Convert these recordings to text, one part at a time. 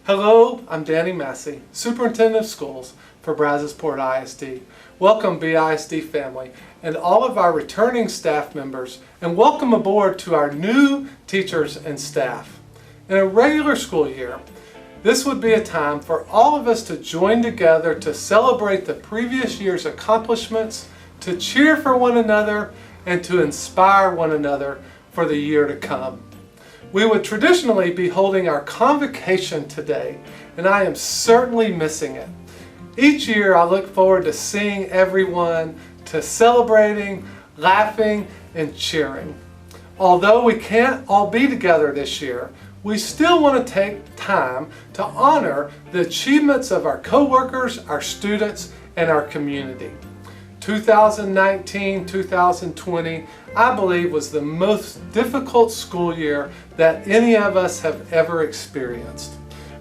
Hello, I'm Danny Massey, Superintendent of Schools for Brazosport ISD. Welcome BISD family and all of our returning staff members, and welcome aboard to our new teachers and staff. In a regular school year, this would be a time for all of us to join together to celebrate the previous year's accomplishments, to cheer for one another, and to inspire one another for the year to come. We would traditionally be holding our Convocation today, and I am certainly missing it. Each year I look forward to seeing everyone, to celebrating, laughing, and cheering. Although we can't all be together this year, we still want to take time to honor the achievements of our co-workers, our students, and our community. 2019-2020, I believe, was the most difficult school year that any of us have ever experienced.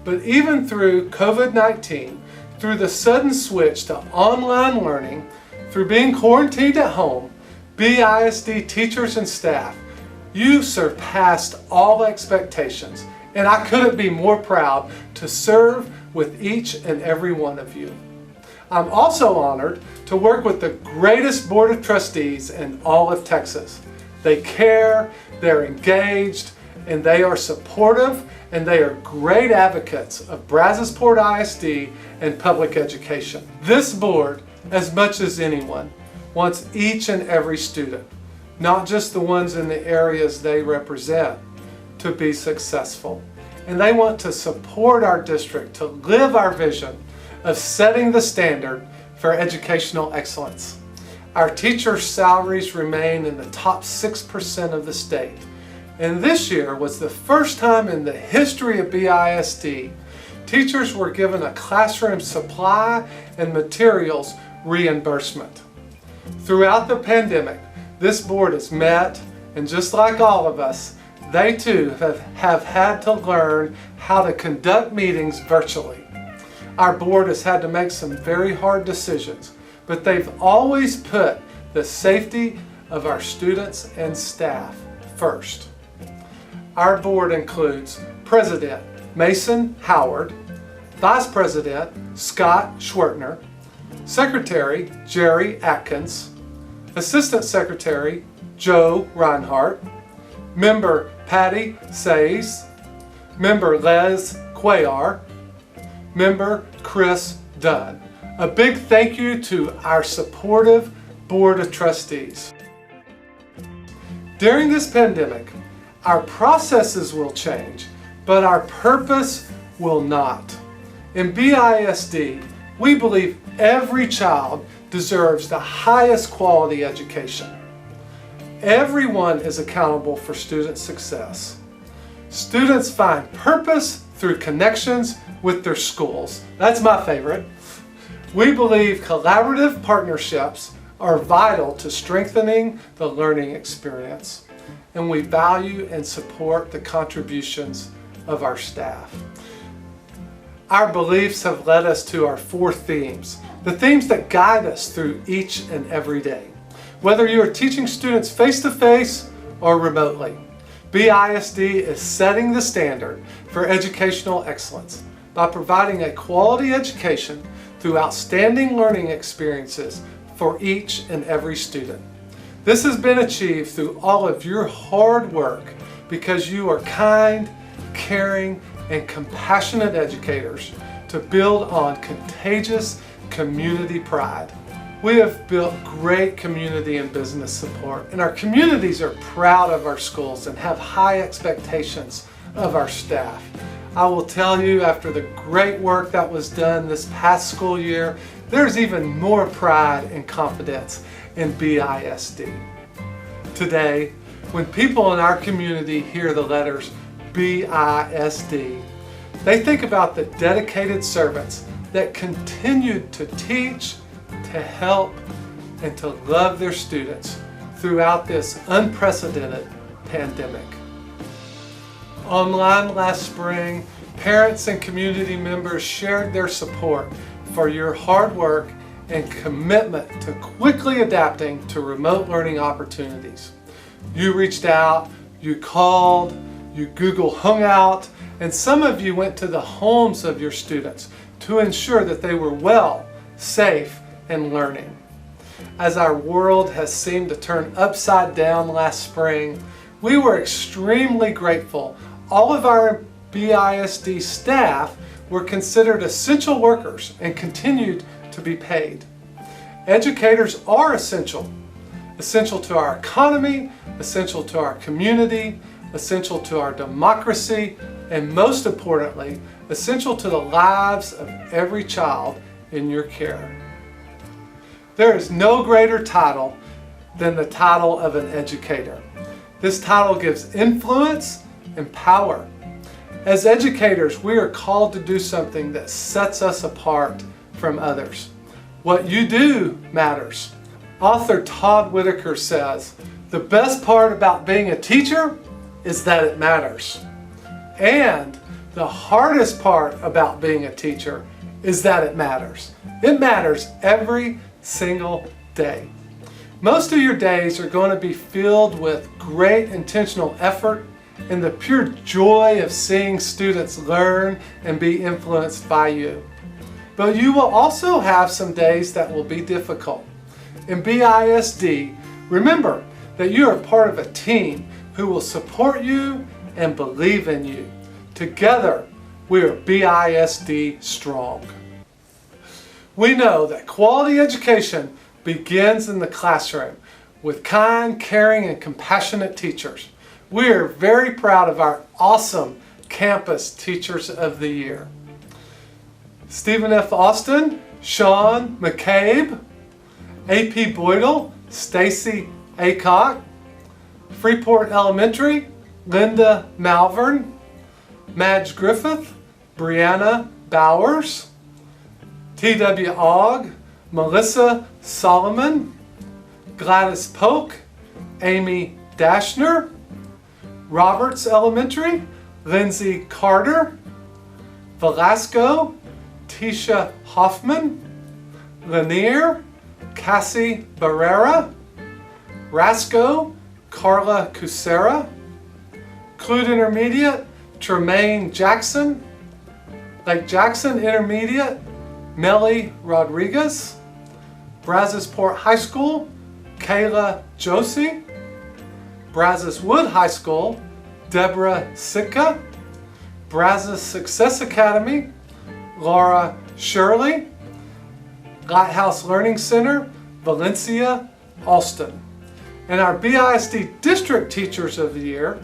But even through COVID-19, through the sudden switch to online learning, through being quarantined at home, BISD teachers and staff, you surpassed all expectations, and I couldn't be more proud to serve with each and every one of you. I'm also honored to work with the greatest board of trustees in all of Texas. They care, they're engaged, and they are supportive, and they are great advocates of Brazosport ISD and public education. This board, as much as anyone, wants each and every student, not just the ones in the areas they represent, to be successful. And they want to support our district to live our vision of setting the standard for educational excellence. Our teachers' salaries remain in the top 6% of the state. And this year was the first time in the history of BISD teachers were given a classroom supply and materials reimbursement. Throughout the pandemic, this board has met, and just like all of us, they too have had to learn how to conduct meetings virtually. Our board has had to make some very hard decisions, but they've always put the safety of our students and staff first. Our board includes President Mason Howard, Vice President Scott Schwertner, Secretary Jerry Atkins, Assistant Secretary Joe Reinhardt, Member Patty Says, Member Les Cuellar, Member Chris Dunn. A big thank you to our supportive Board of Trustees. During this pandemic, our processes will change, but our purpose will not. In BISD, we believe every child deserves the highest quality education. Everyone is accountable for student success. Students find purpose through connections with their schools. That's my favorite. We believe collaborative partnerships are vital to strengthening the learning experience, and we value and support the contributions of our staff. Our beliefs have led us to our 4 themes, the themes that guide us through each and every day. Whether you are teaching students face-to-face or remotely, BISD is setting the standard for educational excellence by providing a quality education through outstanding learning experiences for each and every student. This has been achieved through all of your hard work because you are kind, caring, and compassionate educators to build on contagious community pride. We have built great community and business support, and our communities are proud of our schools and have high expectations of our staff. I will tell you, after the great work that was done this past school year, there's even more pride and confidence in BISD. Today, when people in our community hear the letters BISD, they think about the dedicated servants that continued to teach, to help, and to love their students throughout this unprecedented pandemic. Online last spring, parents and community members shared their support for your hard work and commitment to quickly adapting to remote learning opportunities. You reached out, you called, you Google hung out, and some of you went to the homes of your students to ensure that they were well, safe, and learning. As our world has seemed to turn upside down last spring, we were extremely grateful. All of our BISD staff were considered essential workers and continued to be paid. Educators are essential. Essential to our economy, essential to our community, essential to our democracy, and most importantly, essential to the lives of every child in your care. There is no greater title than the title of an educator. This title gives influence and power. As educators, we are called to do something that sets us apart from others. What you do matters. Author Todd Whitaker says, "The best part about being a teacher is that it matters. And the hardest part about being a teacher is that it matters. It matters every single day." Most of your days are going to be filled with great intentional effort and the pure joy of seeing students learn and be influenced by you. But you will also have some days that will be difficult. In BISD, remember that you are part of a team who will support you and believe in you. Together, we are BISD strong. We know that quality education begins in the classroom with kind, caring, and compassionate teachers. We are very proud of our awesome Campus Teachers of the Year. Stephen F. Austin, Sean McCabe, A.P. Boydell, Stacy Aycock, Freeport Elementary, Linda Malvern, Madge Griffith, Brianna Bowers, T.W. Ogg, Melissa Solomon, Gladys Polk, Amy Dashner, Roberts Elementary, Lindsay Carter, Velasco, Tisha Hoffman, Lanier, Cassie Barrera, Rasco, Carla Cusera, Clute Intermediate, Tremaine Jackson, Lake Jackson Intermediate, Melly Rodriguez, Brazosport High School, Kayla Josie, Brazos Wood High School, Deborah Sitka, Brazos Success Academy, Laura Shirley, Lighthouse Learning Center, Valencia Alston. And our BISD District Teachers of the Year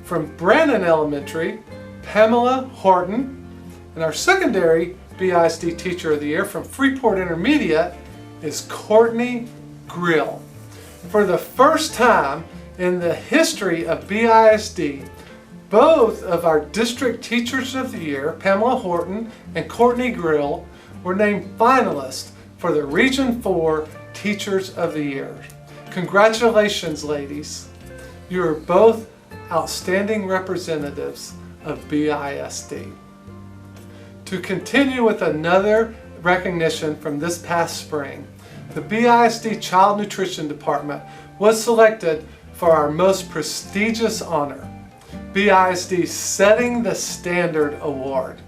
from Brandon Elementary, Pamela Horton, and our secondary BISD Teacher of the Year from Freeport Intermediate is Courtney Grill. For the first time in the history of BISD, both of our District Teachers of the Year, Pamela Horton and Courtney Grill, were named finalists for the Region 4 Teachers of the Year. Congratulations, ladies. You are both outstanding representatives of BISD. To continue with another recognition from this past spring, the BISD Child Nutrition Department was selected for our most prestigious honor, BISD's Setting the Standard Award.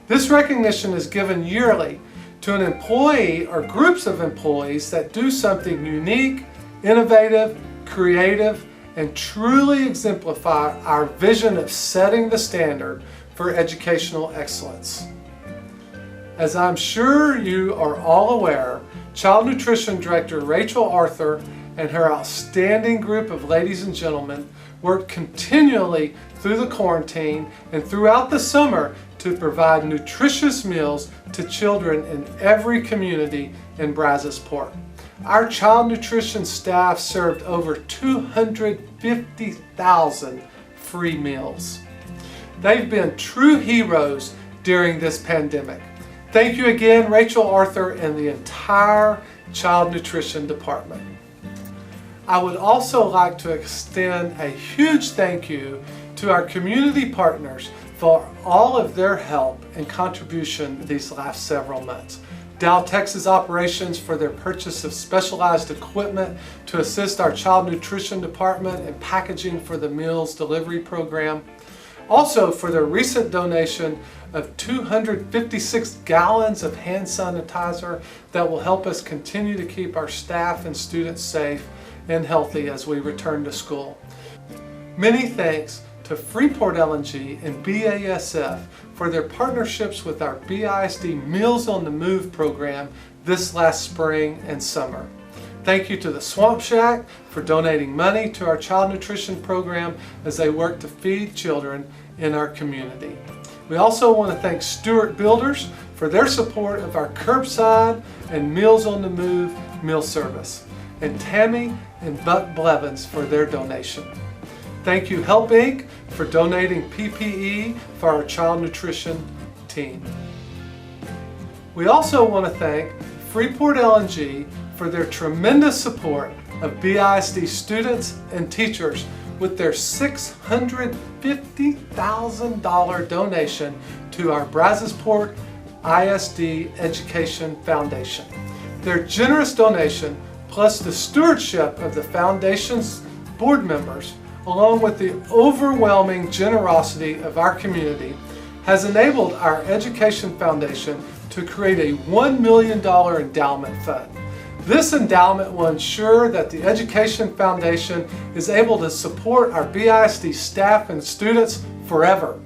This recognition is given yearly to an employee or groups of employees that do something unique, innovative, creative, and truly exemplify our vision of setting the standard for educational excellence. As I'm sure you are all aware, Child Nutrition Director Rachel Arthur and her outstanding group of ladies and gentlemen worked continually through the quarantine and throughout the summer to provide nutritious meals to children in every community in Brazosport. Our child nutrition staff served over 250,000 free meals. They've been true heroes during this pandemic. Thank you again, Rachel Arthur and the entire Child Nutrition Department. I would also like to extend a huge thank you to our community partners for all of their help and contribution these last several months. Dow Texas Operations for their purchase of specialized equipment to assist our Child Nutrition Department in packaging for the meals delivery program. Also, for their recent donation of 256 gallons of hand sanitizer that will help us continue to keep our staff and students safe and healthy as we return to school. Many thanks to Freeport LNG and BASF for their partnerships with our BISD Meals on the Move program this last spring and summer. Thank you to the Swamp Shack for donating money to our child nutrition program as they work to feed children in our community. We also want to thank Stewart Builders for their support of our curbside and Meals on the Move meal service, and Tammy and Buck Blevins for their donation. Thank you Help Inc. for donating PPE for our child nutrition team. We also want to thank Freeport LNG for their tremendous support of BISD students and teachers with their $650,000 donation to our Brazosport ISD Education Foundation. Their generous donation, plus the stewardship of the Foundation's board members, along with the overwhelming generosity of our community, has enabled our Education Foundation to create a $1 million endowment fund. This endowment will ensure that the Education Foundation is able to support our BISD staff and students forever.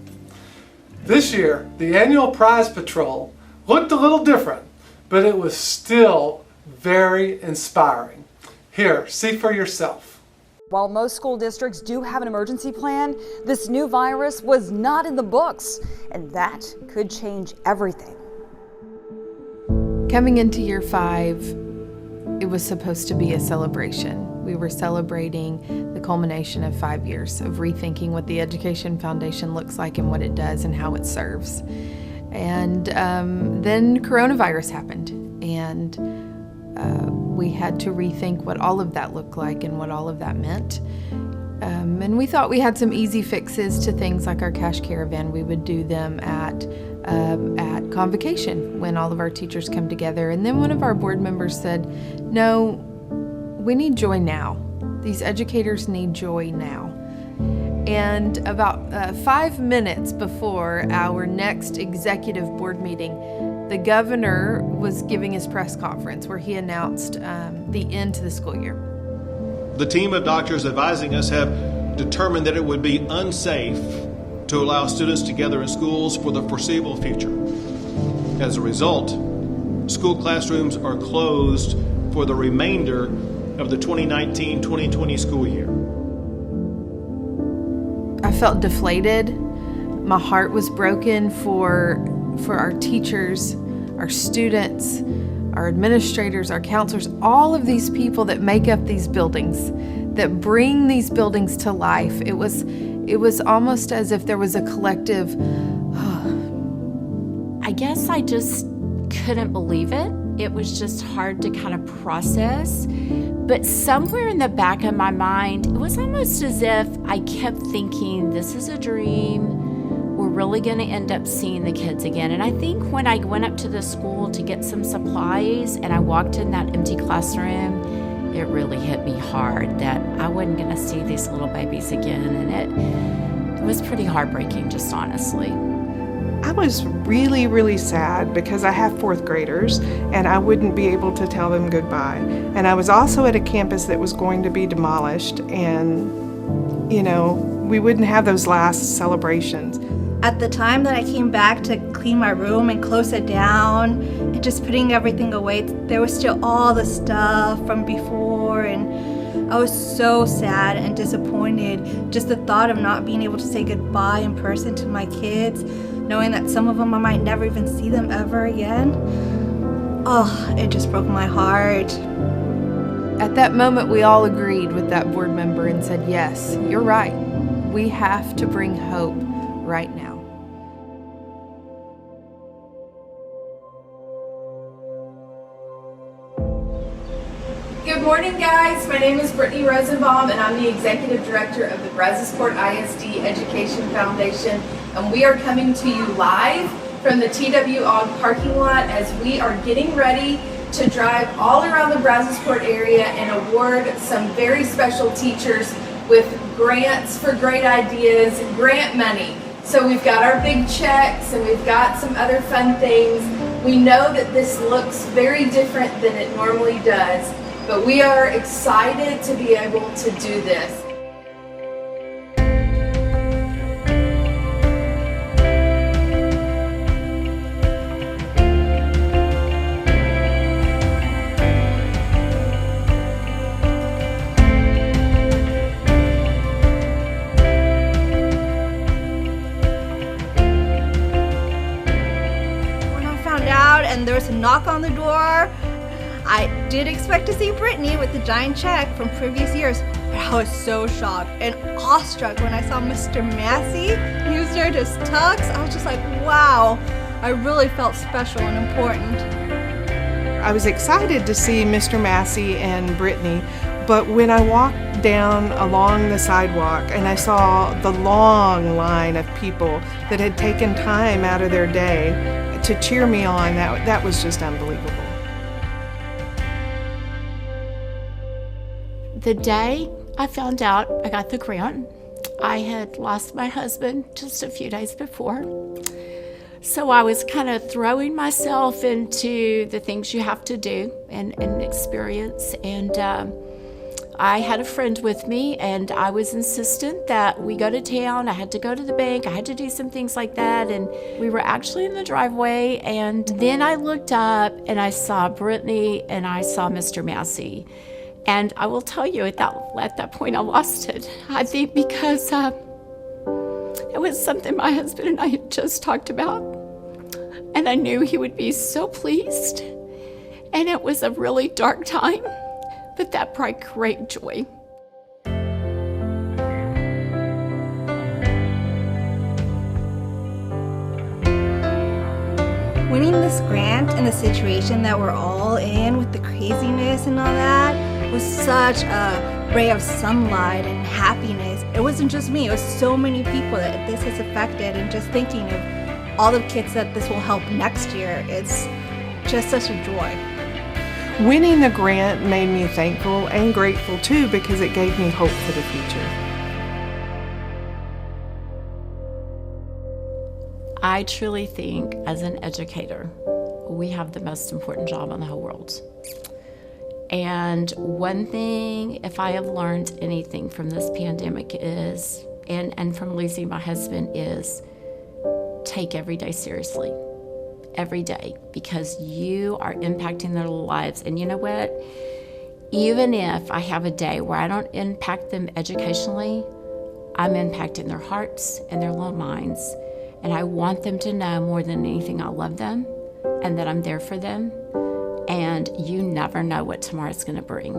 This year, the annual prize patrol looked a little different, but it was still very inspiring. Here, see for yourself. While most school districts do have an emergency plan, this new virus was not in the books, and that could change everything. Coming into year 5, it was supposed to be a celebration. We were celebrating the culmination of 5 years of rethinking what the Education Foundation looks like and what it does and how it serves. And then coronavirus happened, and we had to rethink what all of that looked like and what all of that meant. And we thought we had some easy fixes to things like our cash caravan. We would do them at Convocation when all of our teachers come together. And then one of our board members said, no, we need joy now. These educators need joy now. And about 5 minutes before our next executive board meeting, the governor was giving his press conference where he announced the end to the school year. The team of doctors advising us have determined that it would be unsafe to allow students together in schools for the foreseeable future. As a result, school classrooms are closed for the remainder of the 2019-2020 school year. I felt deflated. My heart was broken for our teachers, our students, our administrators, our counselors, all of these people that make up these buildings, that bring these buildings to life. It was almost as if there was a collective, I guess I just couldn't believe it. It was just hard to kind of process. But somewhere in the back of my mind, it was almost as if I kept thinking, this is a dream. We're really going to end up seeing the kids again. And I think when I went up to the school to get some supplies and I walked in that empty classroom, it really hit me hard that I wasn't going to see these little babies again. And it was pretty heartbreaking, just honestly. I was really, really sad because I have fourth graders and I wouldn't be able to tell them goodbye. And I was also at a campus that was going to be demolished, and, we wouldn't have those last celebrations. At the time that I came back to clean my room and close it down and just putting everything away, there was still all the stuff from before, and I was so sad and disappointed. Just the thought of not being able to say goodbye in person to my kids, knowing that some of them I might never even see them ever again. Oh, it just broke my heart. At that moment, we all agreed with that board member and said, yes, you're right. We have to bring hope right now. Good morning, guys. My name is Brittany Rosenbaum, and I'm the Executive Director of the Brazosport ISD Education Foundation, and we are coming to you live from the TW-OG parking lot as we are getting ready to drive all around the Brazosport area and award some very special teachers with grants for great ideas, grant money So we've got our big checks and we've got some other fun things. We know that this looks very different than it normally does, but we are excited to be able to do this. And there was a knock on the door. I did expect to see Brittany with the giant check from previous years, but I was so shocked and awestruck when I saw Mr. Massey. He was there just tux. I was just like, wow, I really felt special and important. I was excited to see Mr. Massey and Brittany, but when I walked down along the sidewalk and I saw the long line of people that had taken time out of their day to cheer me on, that was just unbelievable. The day I found out I got the grant, I had lost my husband just a few days before. So I was kind of throwing myself into the things you have to do and experience. And I had a friend with me, and I was insistent that we go to town. I had to go to the bank. I had to do some things like that. And we were actually in the driveway. And then I looked up and I saw Brittany and I saw Mr. Massey. And I will tell you, at that point, I lost it. I think because it was something my husband and I had just talked about. And I knew he would be so pleased. And it was a really dark time, but that brought great joy. Winning this grant in the situation that we're all in with the craziness and all that was such a ray of sunlight and happiness. It wasn't just me, it was so many people that this has affected, and just thinking of all the kids that this will help next year, it's just such a joy. Winning the grant made me thankful and grateful too, because it gave me hope for the future. I truly think, as an educator, we have the most important job in the whole world. And one thing, if I have learned anything from this pandemic is, and from losing my husband, is take every day seriously. Every day, because you are impacting their lives. And you know what? Even if I have a day where I don't impact them educationally, I'm impacting their hearts and their little minds. And I want them to know more than anything I love them and that I'm there for them. And you never know what tomorrow's going to bring.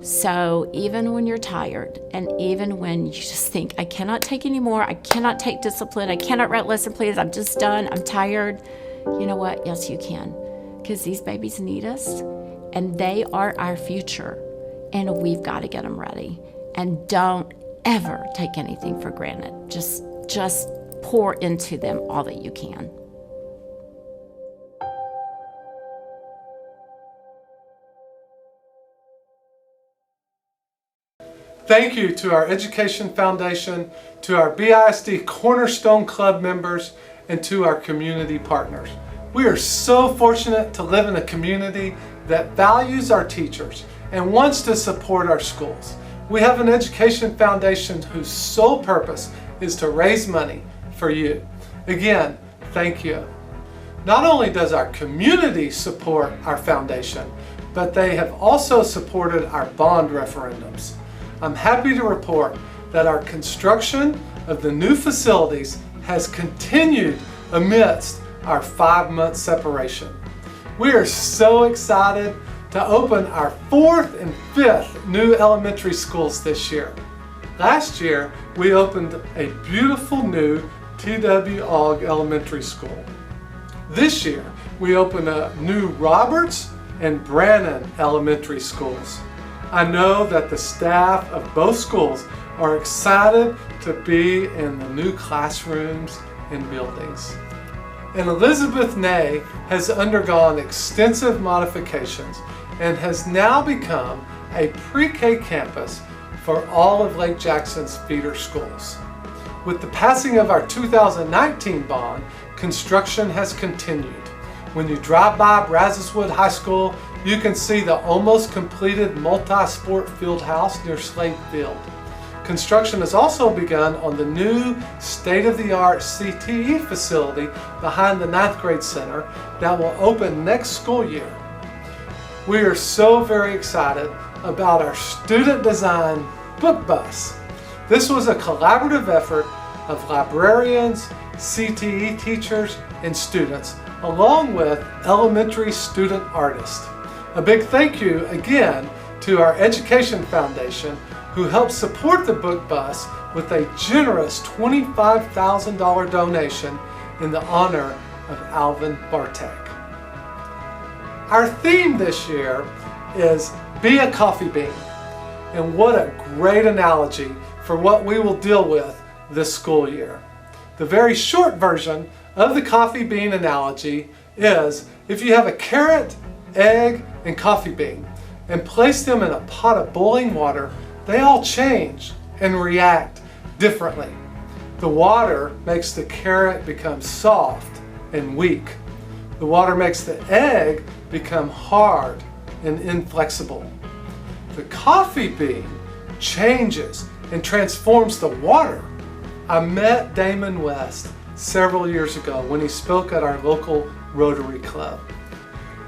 So even when you're tired, and even when you just think, I cannot take any more, I cannot take discipline, I cannot write lesson plans, I'm just done, I'm tired. You know what? Yes, you can. Because these babies need us, and they are our future, and we've got to get them ready. And don't ever take anything for granted. Just pour into them all that you can. Thank you to our Education Foundation, to our BISD Cornerstone Club members, and to our community partners. We are so fortunate to live in a community that values our teachers and wants to support our schools. We have an Education Foundation whose sole purpose is to raise money for you. Again, thank you. Not only does our community support our foundation, but they have also supported our bond referendums. I'm happy to report that our construction of the new facilities has continued amidst our 5-month separation. We are so excited to open our 4th and 5th new elementary schools this year. Last year, we opened a beautiful new T.W. Ogg Elementary School. This year, we opened a new Roberts and Brannan Elementary Schools. I know that the staff of both schools are excited to be in the new classrooms and buildings. And Elizabeth Ney has undergone extensive modifications and has now become a pre-K campus for all of Lake Jackson's feeder schools. With the passing of our 2019 bond, construction has continued. When you drive by Brazosport High School, you can see the almost completed multi-sport field house near Slade Field. Construction has also begun on the new state-of-the-art CTE facility behind the 9th grade center that will open next school year. We are so very excited about our student-designed book bus. This was a collaborative effort of librarians, CTE teachers, and students, along with elementary student artists. A big thank you again to our Education Foundation, who helped support the book bus with a generous $25,000 donation in the honor of Alvin Bartek. Our theme this year is Be a Coffee Bean, and what a great analogy for what we will deal with this school year. The very short version of the coffee bean analogy is if you have a carrot, egg, and coffee bean and place them in a pot of boiling water, they all change and react differently. The water makes the carrot become soft and weak. The water makes the egg become hard and inflexible. The coffee bean changes and transforms the water. I met Damon West several years ago when he spoke at our local Rotary Club.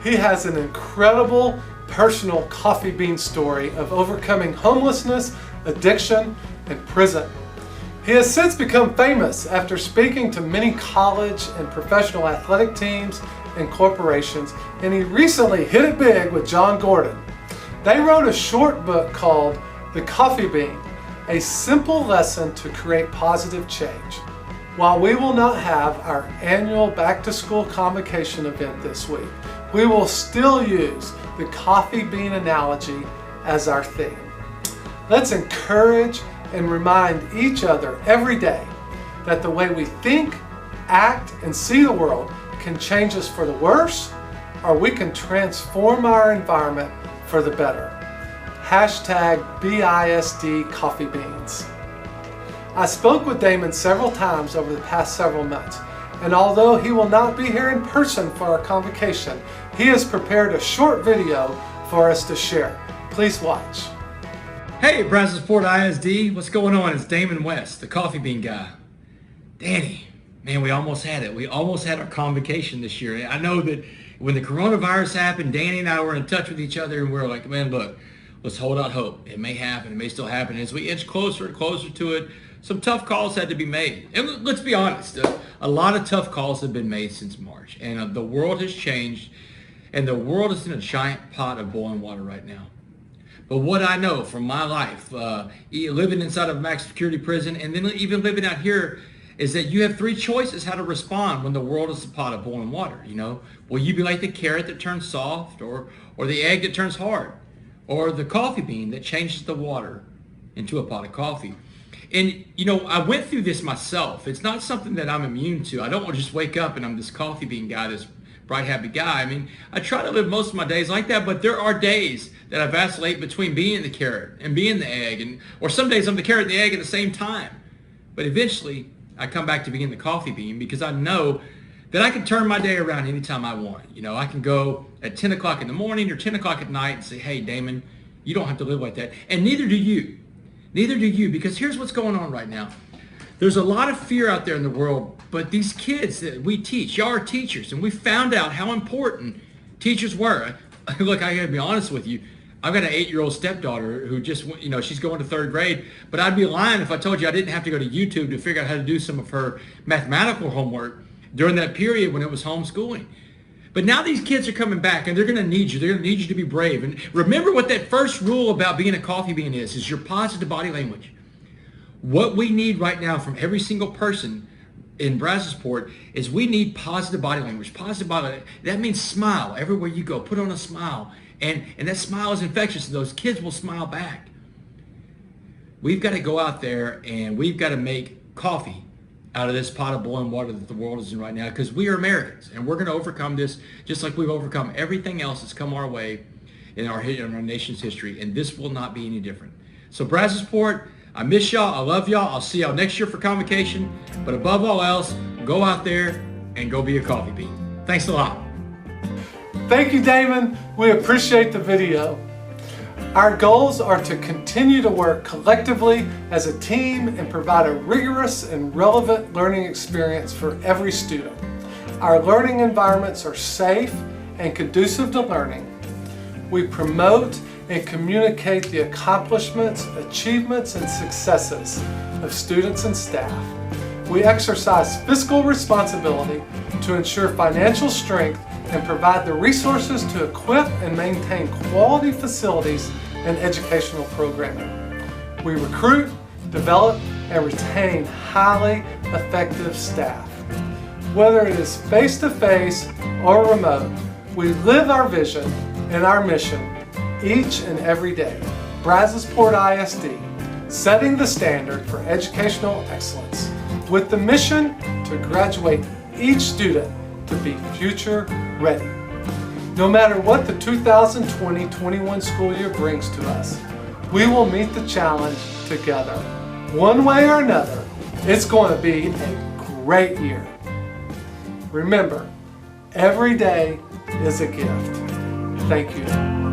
He has an incredible personal coffee bean story of overcoming homelessness, addiction, and prison. He has since become famous after speaking to many college and professional athletic teams and corporations, and he recently hit it big with John Gordon. They wrote a short book called The Coffee Bean, a simple lesson to create positive change. While we will not have our annual back-to-school convocation event this week, we will still use the coffee bean analogy as our theme. Let's encourage and remind each other every day that the way we think, act, and see the world can change us for the worse, or we can transform our environment for the better. Hashtag BISD coffee beans. I spoke with Damon several times over the past several months, and although he will not be here in person for our convocation, he has prepared a short video for us to share. Please watch. Hey, Brazosport ISD, what's going on? It's Damon West, the coffee bean guy. Danny, man, we almost had it. We almost had our convocation this year. I know that when the coronavirus happened, Danny and I were in touch with each other, and we were like, man, look, let's hold out hope. It may happen. It may still happen. As we inch closer and closer to it, some tough calls had to be made. And let's be honest, a lot of tough calls have been made since March. And the world has changed, and the world is in a giant pot of boiling water right now. But what I know from my life, living inside of a max security prison, and then even living out here, is that you have three choices how to respond when the world is a pot of boiling water. You know, will you be like the carrot that turns soft, or the egg that turns hard, or the coffee bean that changes the water into a pot of coffee? And, you know, I went through this myself. It's not something that I'm immune to. I don't want to just wake up and I'm this coffee bean guy, this bright, happy guy. I mean, I try to live most of my days like that, but there are days that I vacillate between being the carrot and being the egg. Or some days I'm the carrot and the egg at the same time. But eventually, I come back to being the coffee bean because I know that I can turn my day around anytime I want. You know, I can go at 10 o'clock in the morning or 10 o'clock at night and say, hey, Damon, you don't have to live like that. And neither do you. Neither do you, because here's what's going on right now. There's a lot of fear out there in the world, but these kids that we teach, y'all are teachers, and we found out how important teachers were. Look, I gotta be honest with you. I've got an 8-year-old stepdaughter who just, you know, she's going to 3rd grade, but I'd be lying if I told you I didn't have to go to YouTube to figure out how to do some of her mathematical homework during that period when it was homeschooling. But now these kids are coming back, and they're going to need you. They're going to need you to be brave. And remember what that first rule about being a coffee bean is your positive body language. What we need right now from every single person in Brazosport is we need positive body language. Positive body language. That means smile everywhere you go. Put on a smile. And that smile is infectious, and those kids will smile back. We've got to go out there, and we've got to make coffee out of this pot of boiling water that the world is in right now, because we are Americans, and we're going to overcome this just like we've overcome everything else that's come our way in our nation's history, and this will not be any different. So Brazosport, I miss y'all. I love y'all. I'll see y'all next year for Convocation. But above all else, go out there and go be a coffee bean. Thanks a lot. Thank you, Damon. We appreciate the video. Our goals are to continue to work collectively as a team and provide a rigorous and relevant learning experience for every student. Our learning environments are safe and conducive to learning. We promote and communicate the accomplishments, achievements, and successes of students and staff. We exercise fiscal responsibility to ensure financial strength and provide the resources to equip and maintain quality facilities and educational programming. We recruit, develop, and retain highly effective staff. Whether it is face-to-face or remote, we live our vision and our mission each and every day. Brazosport ISD, setting the standard for educational excellence with the mission to graduate each student to be future ready. No matter what the 2020-21 school year brings to us, we will meet the challenge together. One way or another, it's going to be a great year. Remember, every day is a gift. Thank you.